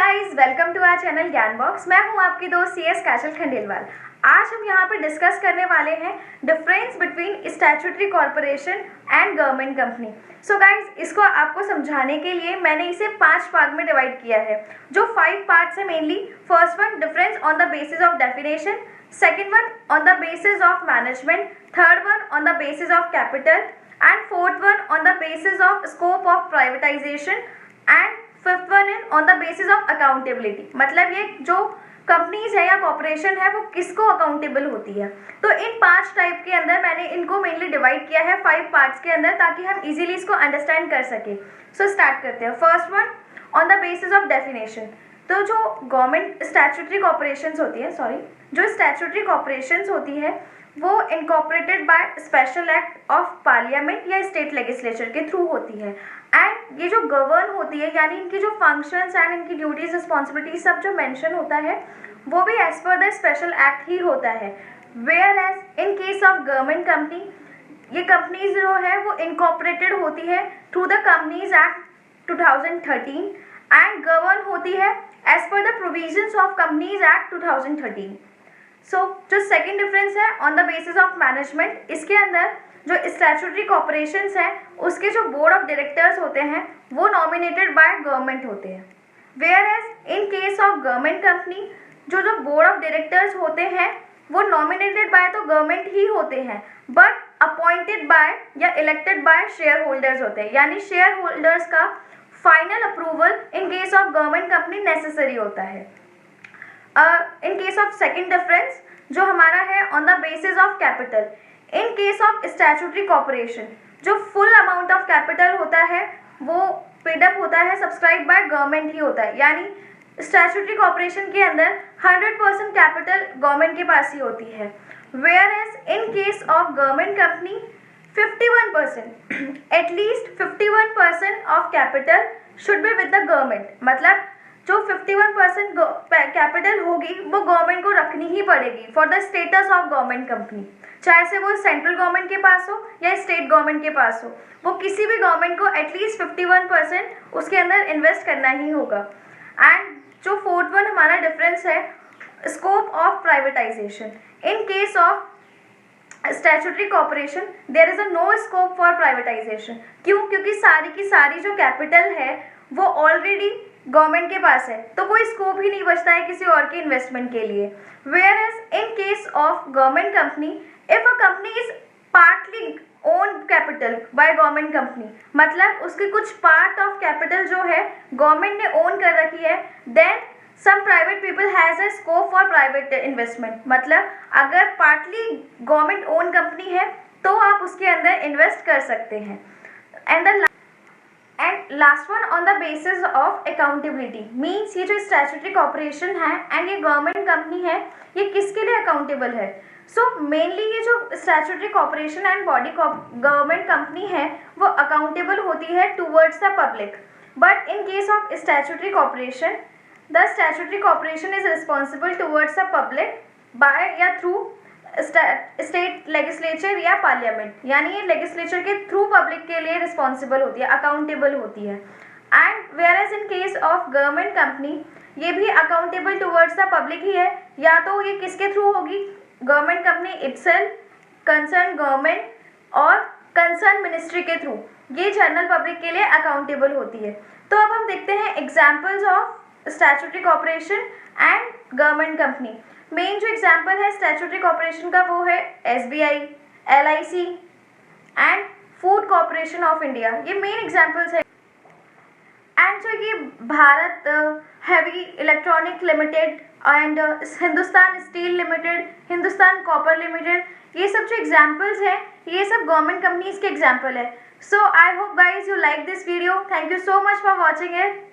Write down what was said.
Guys, welcome to our channel Gyan box. मैं हूं आपकी दोस्त CS काजल खंडेलवाल। आज हम यहां पर डिस्कस करने वाले हैं difference between statutory corporation and government company. So guys, इसको आपको समझाने के लिए मैंने इसे 5 पार्ट में डिवाइड किया है, जो 5 पार्ट्स है mainly. First one, difference on the basis of definition. Second one, on the basis of management. Third one, on the basis of capital. And fourth one, on the basis of scope of privatisation. And fifth one is on the basis of accountability. मतलब ये जो companies है या corporation है वो किसको accountable होती है। तो इन 5 टाइप के अंदर मैंने इनको मेनली डिवाइड किया है 5 पार्ट्स के अंदर, ताकि हम इजीली इसको अंडरस्टैंड कर सके। सो स्टार्ट करते हैं। First one, on the basis of definition. तो जो गवर्नमेंट स्टैट्यूटरी कॉर्पोरेशंस होती है, जो स्टैट्यूटरी कॉर्पोरेशंस होती है वो incorporated by special act of parliament या स्टेट लेजिस्लेचर के थ्रू होती है। एंड ये जो गवर्न होती है, यानी इनकी जो फंक्शंस एंड इनकी ड्यूटीज रिस्पॉन्सिबिलिटीज सब जो मेंशन होता है वो भी as per the special act ही होता है। Whereas in case of government company, ये कंपनीज जो है वो इनकॉर्पोरेटेड होती है through the companies act 2013 and govern होती है as per the provisions of companies act 2013। So जो सेकेंड डिफरेंस है on the basis of management, इसके अंदर जो स्टैट्यूटरी कॉर्पोरेशंस हैं उसके जो बोर्ड ऑफ डायरेक्टर्स होते हैं वो नॉमिनेटेड बाय गवर्नमेंट होते हैं। Whereas in case of government company, जो बोर्ड ऑफ डायरेक्टर्स होते हैं वो नॉमिनेटेड बाय तो गवर्नमेंट ही होते हैं, बट अपॉइंटेड बाय या इलेक्टेड बाय शेयर होल्डर्स होते हैं। यानी शेयर होल्डर्स का final approval in case of government company necessary होता है। In case of second difference जो हमारा है on the basis of capital, in case of statutory corporation जो फुल अमाउंट ऑफ कैपिटल होता है वो पेडअप होता है, सब्सक्राइब बाय गवर्नमेंट ही होता है। यानी स्टैट्यूटरी कॉर्पोरेशन के अंदर 100% कैपिटल गवर्नमेंट के पास ही होती है। Whereas in case of government company 51%, at least 51% of capital should be with the government. मतलब जो 51% कैपिटल होगी वो गवर्नमेंट को रखनी ही पड़ेगी for the status of government company, चाहे से वो सेंट्रल गवर्नमेंट के पास हो या स्टेट गवर्नमेंट के पास हो। वो किसी भी गवर्नमेंट को एटलीस्ट 51% उसके अंदर इन्वेस्ट करना ही होगा। एंड जो फोर्थ वन हमारा डिफरेंस है, scope of privatisation. In case of statutory corporation there is a no scope for privatisation. क्यों? क्योंकि सारी की सारी जो कैपिटल है वो ऑलरेडी गवर्नमेंट के पास है, तो कोई स्कोप ही नहीं बचता है किसी और के इन्वेस्टमेंट के लिए। Whereas in case of government company, if a company is partly own capital by government company, मतलब उसके कुछ पार्ट ऑफ कैपिटल जो है गवर्नमेंट ने ओन कर रखी है, then some private people has a scope for private investment. मतलब अगर पार्टली गवर्नमेंट ओन कंपनी है तो आप उसके अंदर इन्वेस्ट कर सकते हैं। And last one, on the basis of accountability, means ये जो स्टैट्यूटरी कॉर्पोरेशन है एंड ये गवर्नमेंट कंपनी है, ये किसके लिए अकाउंटेबल है। सो मेनली ये जो statutory corporation and body government company है वो अकाउंटेबल होती है towards the public, but in case of statutory corporation the statutory corporation is responsible towards the public by या थ्रू स्टेट लेजिस्लेचर या पार्लियामेंट। यानी ये लेजिस्लेचर के थ्रू पब्लिक के लिए रिस्पॉन्सिबल होती है, अकाउंटेबल होती है। And whereas in case of government company, ये भी अकाउंटेबल टुवर्ड्स द पब्लिक ही है। या तो ये किसके थ्रू होगी, government company itself, concern government और कंसर्न मिनिस्ट्री के थ्रू, ये जनरल पब्लिक के लिए अकाउंटेबल होती है। तो अब हम देखते हैं examples of statutory corporation and government company. Main जो एग्जाम्पल है स्टैट्यूटरी कॉर्पोरेशन का वो है SBI, LIC and food corporation of India, ये मेन एग्जाम्पल्स है। एंड जो ये Bharat heavy electronic limited and Hindustan steel limited, Hindustan copper limited, ये सब जो एग्जाम्पल्स है ये सब गवर्नमेंट कंपनीज के एग्जाम्पल है। So I hope guys you like this video. Thank you so much for watching it.